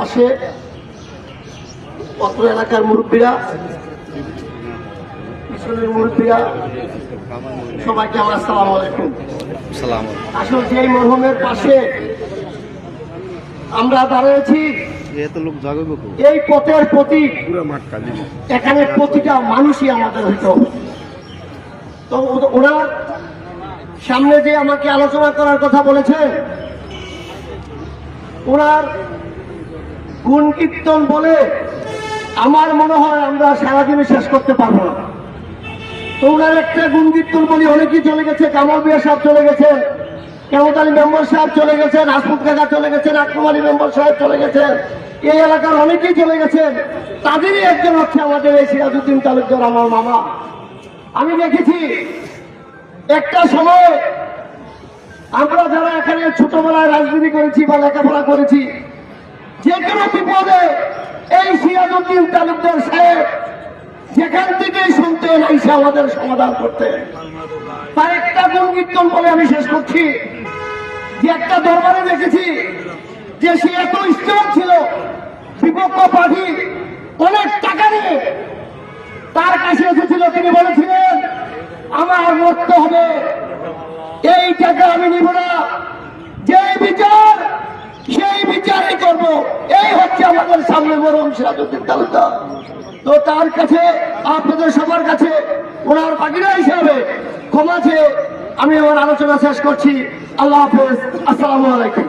পাশে অত্র এলাকার মুরব্বীরা, পিছনের মুরব্বীরা, সবাইকে আমার আসসালামু আলাইকুম। আসলে যেই মরহুমের পাশে আমরা দাঁড়িয়েছি, এই পথের প্রতীক, এখানে প্রতিটা মানুষই আমাদের হইতে হবে। তো ওনার সামনে যে আমাকে আলোচনা করার কথা বলেছেন, ওনার গুণ কীর্তন বলে আমার মনে হয় আমরা সারাদিনে শেষ করতে পারবো না। তো ওনার একটা গুণ কীর্তন বলি, অনেকেই চলে গেছে, কামাল বিয়া সাহেব চলে গেছেন, কেমত আলী মেম্বার সাহেব চলে গেছেন, হাসমুদ কাকা চলে গেছেন, আকরম আলী মেম্বার সাহেব চলে গেছেন, এই এলাকার অনেকেই চলে গেছেন। তাদেরই একজন হচ্ছে আমাদের এই সিরাজউদ্দিন তালুকদার, আমার মামা। আমি দেখেছি একটা সময় আমরা যারা এখানে ছোটবেলায় রাজনীতি করেছি বা লেখাপড়া করেছি, যে কোনো বিপদে এই সিরাজউদ্দিন তালুকদার সাহেব যেখান থেকেই শুনতেন এসে আমাদের সমাধান করতেন। তার একটা গুণ কীর্তন বলে আমি শেষ করছি, যে একটা দরবারে দেখেছি যে সে এত স্ট্রং ছিল, বিপক্ষ পার্টি অনেক টাকা নিয়ে তার কাছে এসেছিল। তিনি বলেছিলেন, আমার মরতে হবে, এই টাকা আমি নিব না, যে বিচার সেই বিচারই করবো। এই হচ্ছে আমাদের সামনে মরহুম সিরাজউদ্দিন তালুকদার। তো তার কাছে, আপনাদের সবার কাছে ওনার বাগিরা হিসাবে ক্ষমা চেয়ে আমি আমার আলোচনা শেষ করছি। আল্লাহ হাফেজ, আসসালামু আলাইকুম।